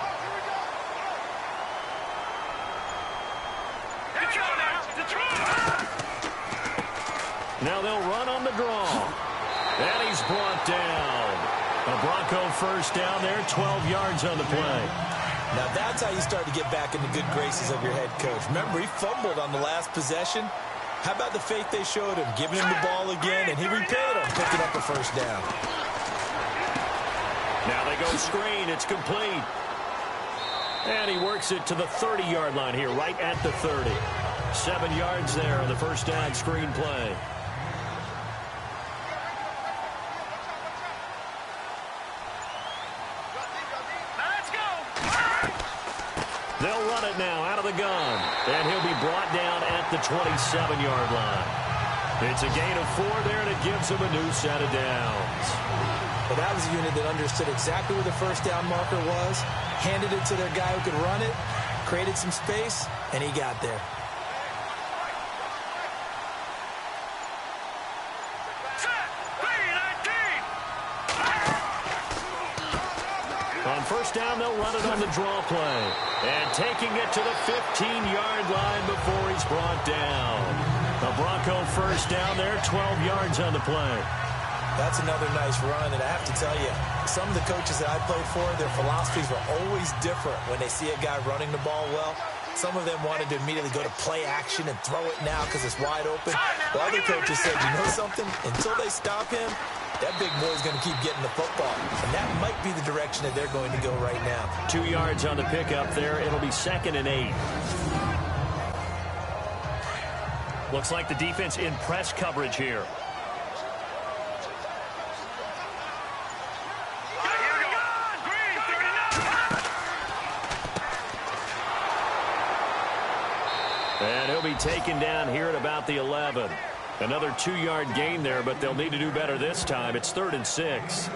Now they'll run on the draw. And he's brought down. A Bronco first down there, 12 yards on the play. Now that's how you start to get back in the good graces of your head coach. Remember, he fumbled on the last possession. How about the faith they showed him, giving him the ball again, and he repaid him, picking up a first down. Now they go screen. It's complete. And he works it to the 30-yard line here, right at the 30. 7 yards there on the first down screen play. They'll run it now out of the gun. And he'll be brought down at the 27-yard line. It's a gain of 4 there, and it gives him a new set of downs. But that was a unit that understood exactly where the first down marker was, handed it to their guy who could run it, created some space, and he got there. On first down, they'll run it on the draw play. And taking it to the 15-yard line before he's brought down. A Bronco first down there, 12 yards on the play. That's another nice run, and I have to tell you, some of the coaches that I played for, their philosophies were always different when they see a guy running the ball well. Some of them wanted to immediately go to play action and throw it now because it's wide open. While other coaches said, you know something? Until they stop him, that big boy's going to keep getting the football. And that might be the direction that they're going to go right now. 2 yards on the pickup there. It'll be 2nd and 8. Looks like the defense in press coverage here. And he'll be taken down here at about the 11. Another 2-yard gain there, but they'll need to do better this time. It's 3rd and 6.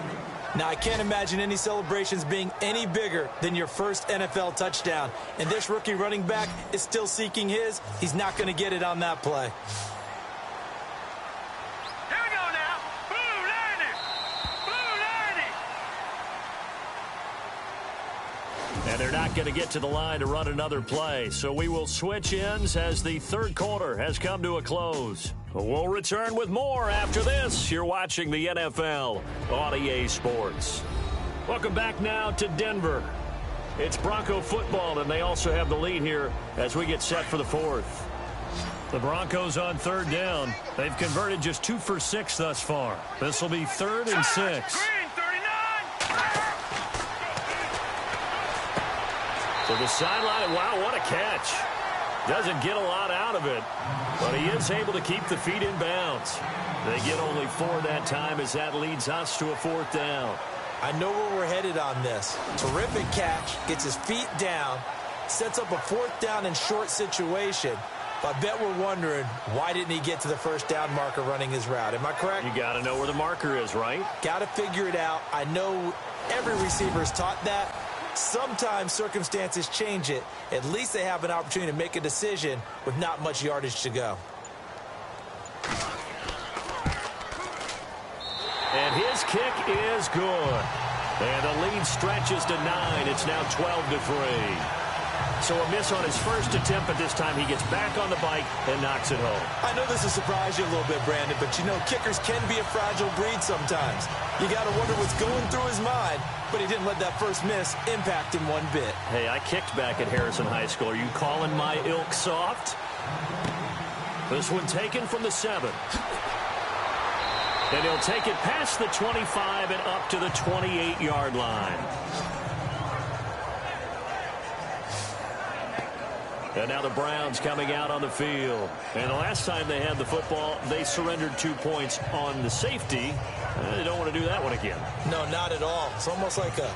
Now, I can't imagine any celebrations being any bigger than your first NFL touchdown. And this rookie running back is still seeking his. He's not going to get it on that play. Here we go now. Blue 90. Blue 90. And they're not going to get to the line to run another play. So we will switch ends as the third quarter has come to a close. We'll return with more after this. You're watching the NFL on EA Sports. Welcome back now to Denver. It's Bronco football, and they also have the lead here as we get set for the fourth. The Broncos on third down. They've converted just 2 for 6 thus far. This will be 3rd and 6. Green 39. To the sideline. Wow, what a catch. Doesn't get a lot out of it, but he is able to keep the feet in bounds. They get only 4 that time as that leads us to a 4th down. I know where we're headed on this. Terrific catch, gets his feet down, sets up a 4th down and short situation. But I bet we're wondering, why didn't he get to the first down marker running his route? Am I correct? You got to know where the marker is, right? Got to figure it out. I know every receiver is taught that. Sometimes circumstances change it. At least they have an opportunity to make a decision with not much yardage to go. And his kick is good. And the lead stretches to 9. It's now 12-3. So a miss on his first attempt, but this time he gets back on the bike and knocks it home. I know this will surprise you a little bit, Brandon, but you know kickers can be a fragile breed sometimes. You got to wonder what's going through his mind, but he didn't let that first miss impact him one bit. Hey, I kicked back at Harrison High School. Are you calling my ilk soft? This one taken from the 7. And he'll take it past the 25 and up to the 28-yard line. And now the Browns coming out on the field. And the last time they had the football, they surrendered 2 points on the safety. They don't want to do that one again. No, not at all. It's almost like a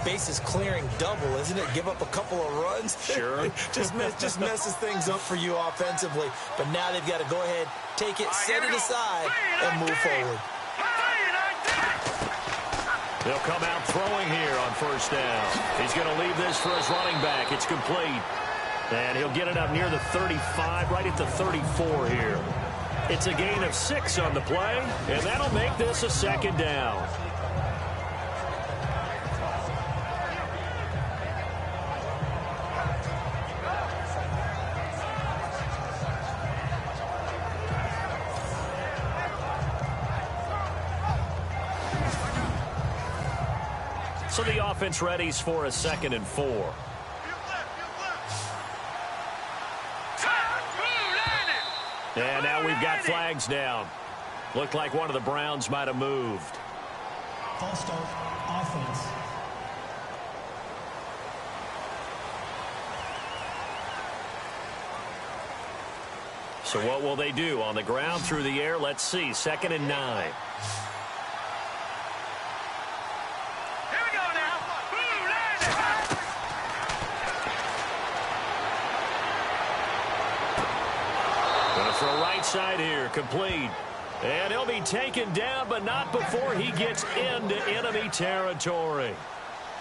bases clearing double, isn't it? Give up a couple of runs. Sure. just messes things up for you offensively. But now they've got to go ahead, take it, set it aside, and move forward. They'll come out throwing here on first down. He's going to leave this for his running back. It's complete. And he'll get it up near the 35, right at the 34 here. It's a gain of 6 on the play, and that'll make this a second down. So the offense readies for a 2nd and 4. And now we've got flags down. Looked like one of the Browns might have moved. False start, offense. So what will they do? On the ground, through the air, let's see. 2nd and 9. Throw right side here, complete. And he'll be taken down, but not before he gets into enemy territory.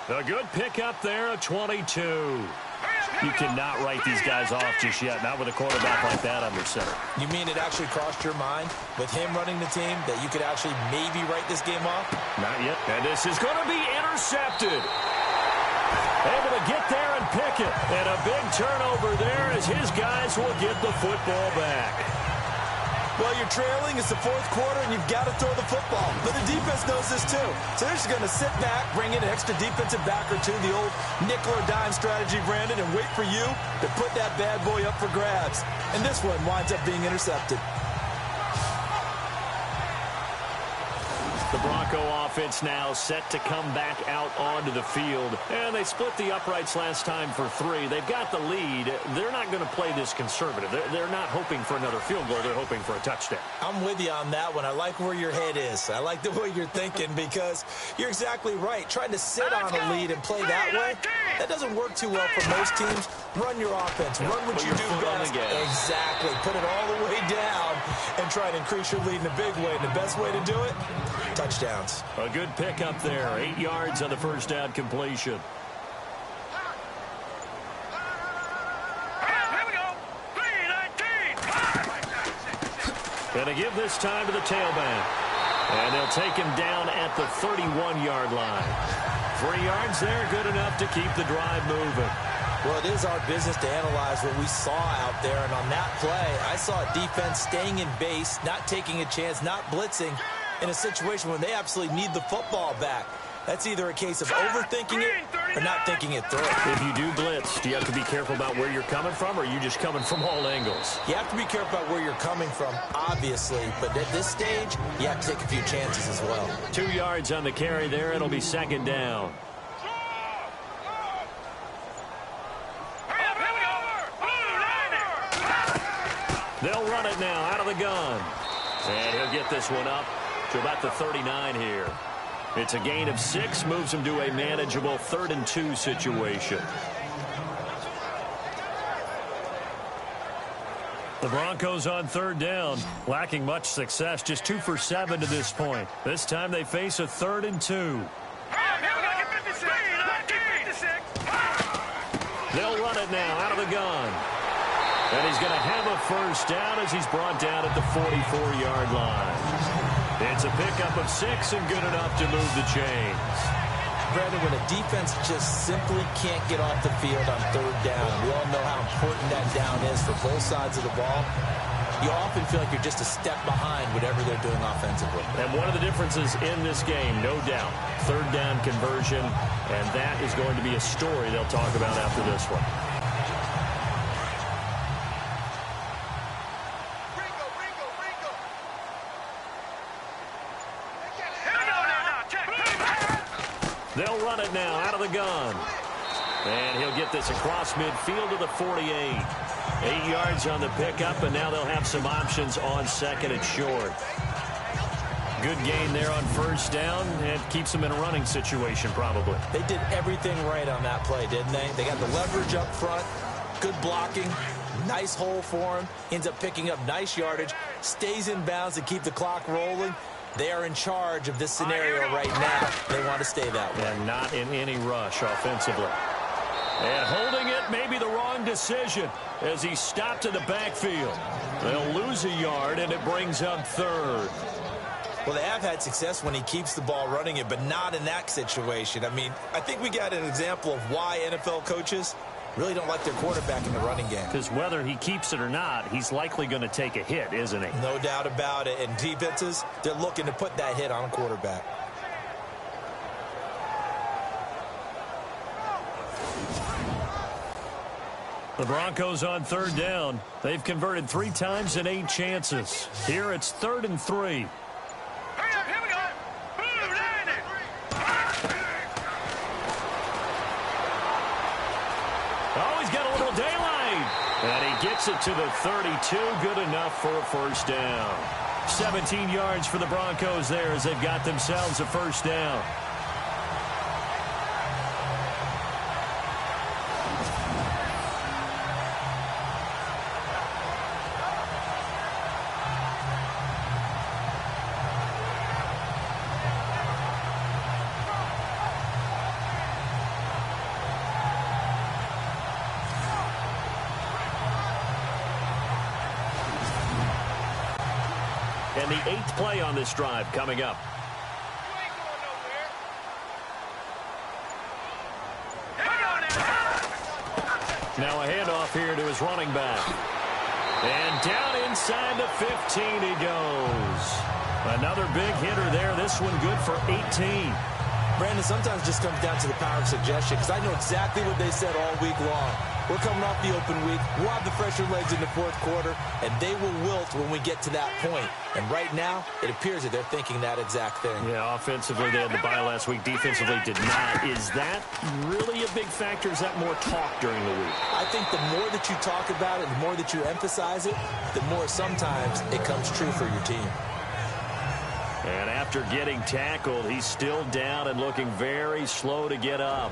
A good pickup there at 22. You cannot write these guys off just yet, not with a quarterback like that under center. You mean it actually crossed your mind with him running the team that you could actually maybe write this game off? Not yet. And this is going to be intercepted. Able to get there and pick it. And a big turnover there as his guys will get the football back. Well, you're trailing. It's the 4th quarter, and you've got to throw the football. But the defense knows this, too. So they're just going to sit back, bring in an extra defensive back or two, the old nickel or dime strategy, Brandon, and wait for you to put that bad boy up for grabs. And this one winds up being intercepted. The Bronco offense now set to come back out onto the field. And they split the uprights last time for 3. They've got the lead. They're not going to play this conservative. They're not hoping for another field goal. They're hoping for a touchdown. I'm with you on that one. I like where your head is. I like the way you're thinking because you're exactly right. Trying to sit on a lead and play that way, that doesn't work too well for most teams. Run your offense. Run what you do best. Exactly. Put it all the way down and try to increase your lead in a big way. And the best way to do it, touchdowns. A good pickup there. 8 yards on the first down completion. Going to give this time to the tailback. And they'll take him down at the 31-yard line. 3 yards there, good enough to keep the drive moving. Well, it is our business to analyze what we saw out there. And on that play, I saw a defense staying in base, not taking a chance, not blitzing in a situation when they absolutely need the football back. That's either a case of overthinking it or not thinking it through. If you do blitz, do you have to be careful about where you're coming from, or are you just coming from all angles? You have to be careful about where you're coming from, obviously. But at this stage, you have to take a few chances as well. 2 yards on the carry there. It'll be 2nd down. They'll run it now out of the gun. And he'll get this one up to about the 39 here. It's a gain of 6, moves him to a manageable 3rd and 2 situation. The Broncos on 3rd down, lacking much success, just 2 for 7 to this point. This time they face a 3rd and 2. They'll run it now out of the gun. And he's going to have a first down as he's brought down at the 44-yard line. It's a pickup of 6 and good enough to move the chains. Brandon, when a defense just simply can't get off the field on 3rd down, we all know how important that down is for both sides of the ball. You often feel like you're just a step behind whatever they're doing offensively. And one of the differences in this game, no doubt, 3rd down conversion, and that is going to be a story they'll talk about after this one. They'll run it now out of the gun. And he'll get this across midfield to the 48. 8 yards on the pickup, and now they'll have some options on second and short. Good gain there on first down, and keeps them in a running situation probably. They did everything right on that play, didn't they? They got the leverage up front, good blocking, nice hole for him, ends up picking up nice yardage, stays in bounds to keep the clock rolling. They are in charge of this scenario right now. They want to stay that way. And not in any rush offensively. And holding it may be the wrong decision as he stopped in the backfield. They'll lose a yard, and it brings up third. Well, they have had success when he keeps the ball running it, but not in that situation. I mean, I think we got an example of why NFL coaches really don't like their quarterback in the running game. Because whether he keeps it or not, he's likely going to take a hit, isn't he? No doubt about it. And defenses, they're looking to put that hit on a quarterback. The Broncos on third down. They've converted 3 times in 8 chances. Here it's 3rd and 3. Hurry up, here we go. Boom, landed. Oh, he's got a little daylight. And he gets it to the 32. Good enough for a first down. 17 yards for the Broncos there as they've got themselves a first down. And the 8th play on this drive coming up. Now a handoff here to his running back. And down inside the 15 he goes. Another big hitter there. This one good for 18. Brandon, sometimes it just comes down to the power of suggestion, because I know exactly what they said all week long. We're coming off the open week. We'll have the fresher legs in the 4th quarter, and they will wilt when we get to that point. And right now, it appears that they're thinking that exact thing. Yeah, offensively, they had the bye last week. Defensively, did not. Is that really a big factor? Is that more talk during the week? I think the more that you talk about it, the more that you emphasize it, the more sometimes it comes true for your team. And after getting tackled, he's still down and looking very slow to get up.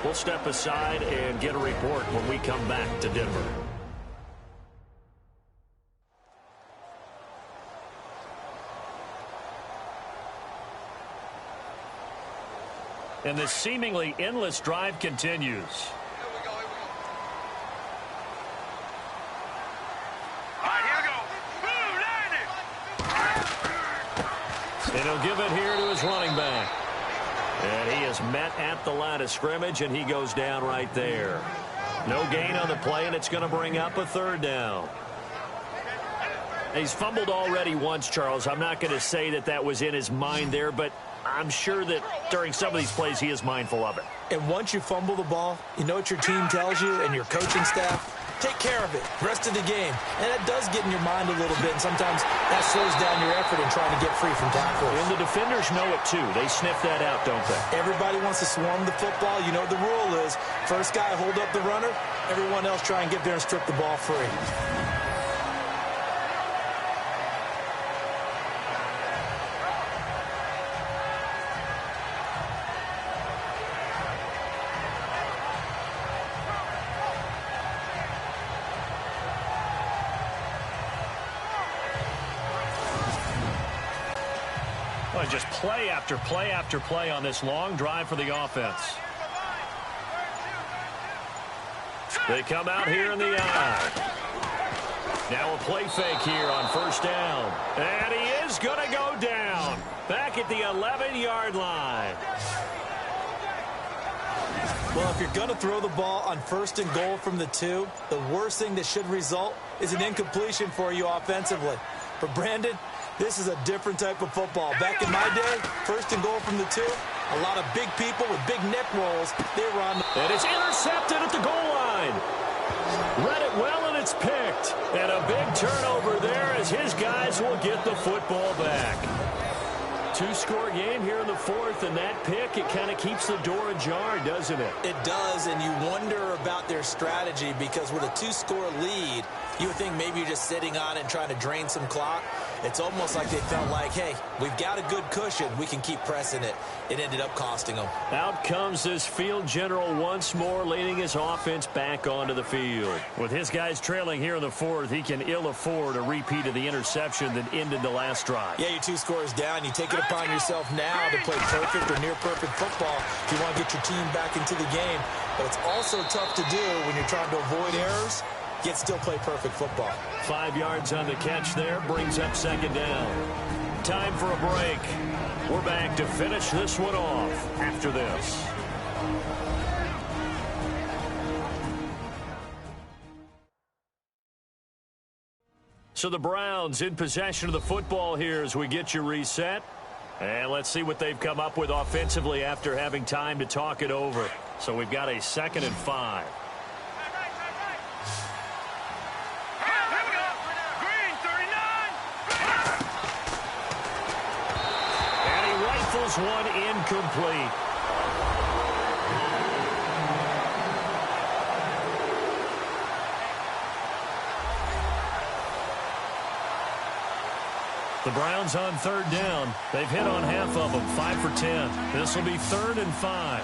We'll step aside and get a report when we come back to Denver. And this seemingly endless drive continues. And he'll give it here to his running back. And he is met at the line of scrimmage, and he goes down right there. No gain on the play, and it's going to bring up a 3rd down. He's fumbled already once, Charles. I'm not going to say that that was in his mind there, but I'm sure that during some of these plays he is mindful of it. And once you fumble the ball, you know what your team tells you and your coaching staff? Take care of it. Rest of the game. And it does get in your mind a little bit, and sometimes that slows down your effort in trying to get free from tackles. And the defenders know it, too. They sniff that out, don't they? Everybody wants to swarm the football. You know what the rule is. First guy, hold up the runner. Everyone else try and get there and strip the ball free. Just play after play after play on this long drive for the offense. They come out here in the eye. Now a play fake here on first down. And he is going to go down. Back at the 11-yard line. Well, if you're going to throw the ball on 1st and goal from the 2, the worst thing that should result is an incompletion for you offensively. But Brandon, this is a different type of football. Back in my day, 1st and goal from the 2, a lot of big people with big neck rolls. They were on the... And it's intercepted at the goal line. Read it well, and it's picked. And a big turnover there as his guys will get the football back. Two-score game here in the fourth, and that pick, it kind of keeps the door ajar, doesn't it? It does, and you wonder about their strategy because with a two-score lead, you would think maybe you're just sitting on it and trying to drain some clock. It's almost like they felt like, hey, we've got a good cushion. We can keep pressing it. It ended up costing them. Out comes this field general once more, leading his offense back onto the field. With his guys trailing here in the fourth, he can ill afford a repeat of the interception that ended the last drive. Yeah, you're 2 scores down. You take it upon yourself now to play perfect or near-perfect football if you want to get your team back into the game. But it's also tough to do when you're trying to avoid errors, yet still play perfect football. 5 yards on the catch there, brings up second down. Time for a break. We're back to finish this one off after this. So the Browns in possession of the football here as we get you reset. And let's see what they've come up with offensively after having time to talk it over. So we've got a 2nd and 5. One incomplete. The Browns on 3rd down. They've hit on half of them, 5 for 10. This will be 3rd and 5.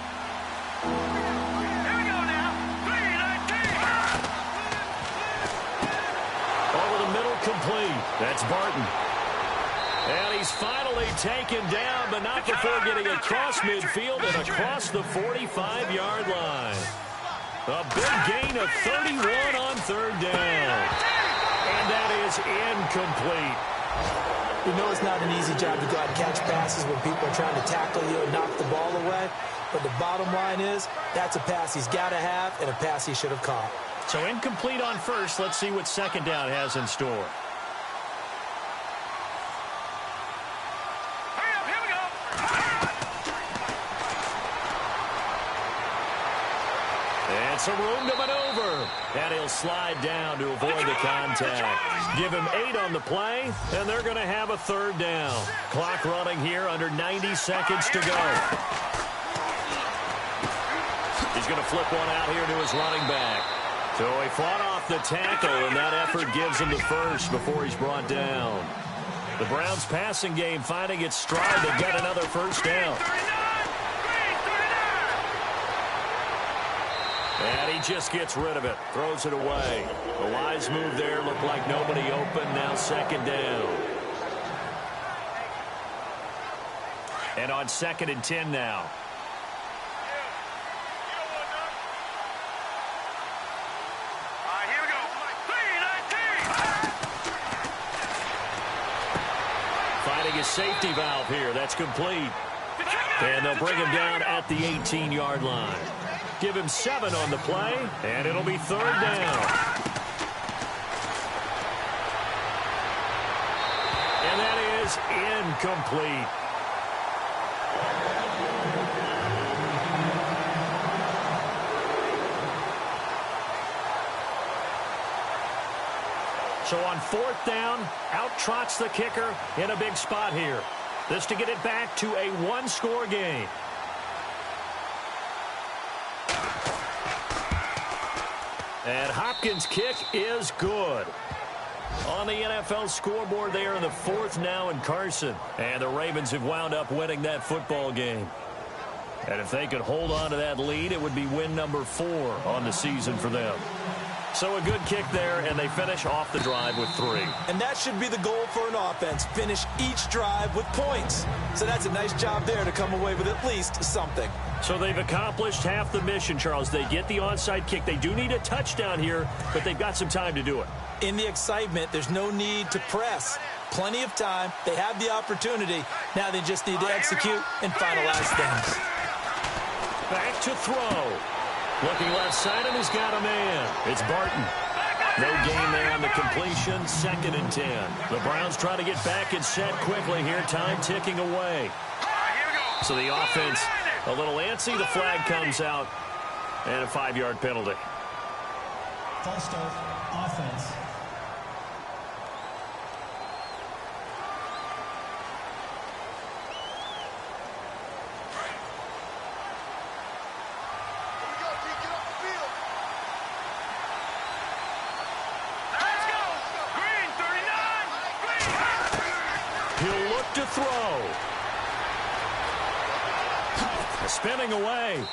Here we go now. 3-19. Over the middle, complete. That's Barton. And he's finally taken down, but not before getting across midfield and across the 45-yard line. A big gain of 31 on 3rd down. And that is incomplete. You know it's not an easy job to go out and catch passes when people are trying to tackle you and knock the ball away. But the bottom line is, that's a pass he's got to have and a pass he should have caught. So incomplete on first. Let's see what second down has in store. Some room to maneuver. And he'll slide down to avoid the contact. Give him 8 on the play, and they're going to have a 3rd down. Clock running here under 90 seconds to go. He's going to flip one out here to his running back. So he fought off the tackle, and that effort gives him the first before he's brought down. The Browns passing game finding its stride. They've got another 1st down. And he just gets rid of it, throws it away. A wise move there, looked like nobody open, now 2nd down. And on 2nd and 10 now. Here we go. 3-19. Finding a safety valve here, that's complete. And they'll bring him down at the 18-yard line. Give him 7 on the play, and it'll be 3rd down. And that is incomplete. So on 4th down, out trots the kicker in a big spot here. This to get it back to a 1-score game. And Hopkins' kick is good. On the NFL scoreboard, they are in the 4th now in Carson. And the Ravens have wound up winning that football game. And if they could hold on to that lead, it would be win number 4 on the season for them. So a good kick there, and they finish off the drive with 3. And that should be the goal for an offense, finish each drive with points. So that's a nice job there to come away with at least something. So they've accomplished half the mission, Charles. They get the onside kick. They do need a touchdown here, but they've got some time to do it. In the excitement, there's no need to press. Plenty of time. They have the opportunity. Now they just need to execute and finalize things. Back to throw. Looking left side, and he's got a man. It's Barton. No gain there on the completion. 2nd and 10. The Browns try to get back and set quickly here. Time ticking away. So the offense a little antsy. The flag comes out, and a 5-yard penalty. False start, offense. look to throw. Spinning away.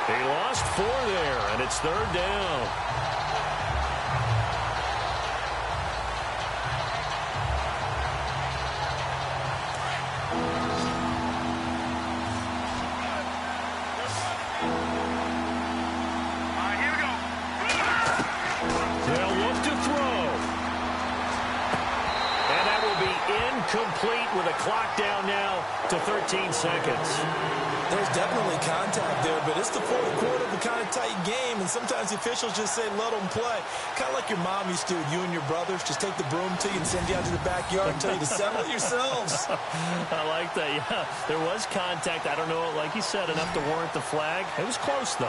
He lost 4 there, and it's 3rd down. Here we go. They'll look to throw. And that will be incomplete with a clock down now to 13 seconds. There's definitely contact there, but it's the fourth quarter of a kind of tight game, and sometimes the officials just say, let them play. Kind of like your mom used to with you and your brothers. Just take the broom to you and send you out to the backyard and tell you to settle it yourselves. I like that, yeah. There was contact. I don't know, like you said, enough to warrant the flag. It was close, though.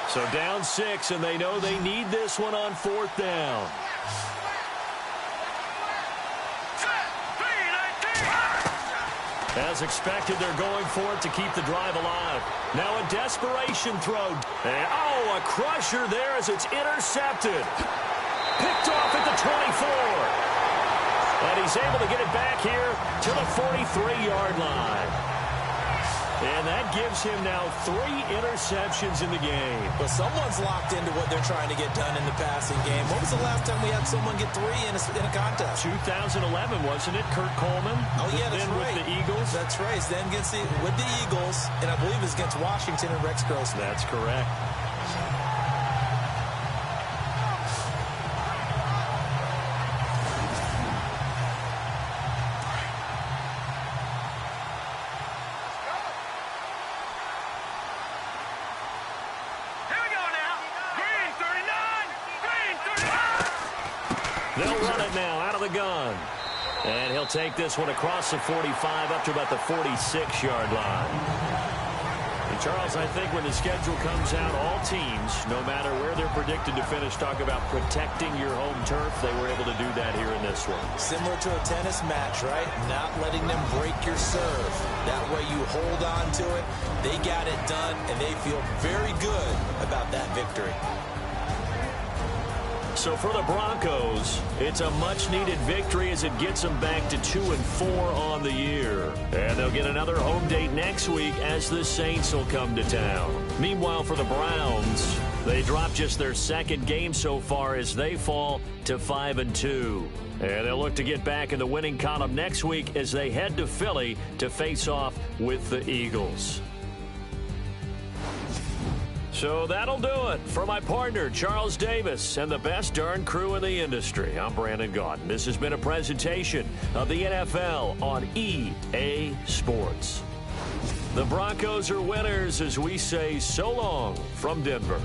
So down 6, and they know they need this one on 4th down. As expected, they're going for it to keep the drive alive. Now a desperation throw. And, a crusher there as it's intercepted. Picked off at the 24. And he's able to get it back here to the 43-yard line. And that gives him now 3 interceptions in the game. But someone's locked into what they're trying to get done in the passing game. When was the last time we had someone get 3 in a contest? 2011, wasn't it? Kurt Coleman? Oh, yeah, that's then right. With the Eagles? That's right. Then with the Eagles, and I believe it's against Washington and Rex Grossman. That's correct. They'll run it now out of the gun. And he'll take this one across the 45 up to about the 46-yard line. And Charles, I think when the schedule comes out, all teams, no matter where they're predicted to finish, talk about protecting your home turf. They were able to do that here in this one. Similar to a tennis match, right? Not letting them break your serve. That way you hold on to it. They got it done, and they feel very good about that victory. So for the Broncos, it's a much-needed victory as it gets them back to 2-4 on the year. And they'll get another home date next week as the Saints will come to town. Meanwhile, for the Browns, they drop just their 2nd game so far as they fall to 5-2. And they'll look to get back in the winning column next week as they head to Philly to face off with the Eagles. So that'll do it. For my partner, Charles Davis, and the best darn crew in the industry, I'm Brandon Gaudin. This has been a presentation of the NFL on EA Sports. The Broncos are winners as we say so long from Denver.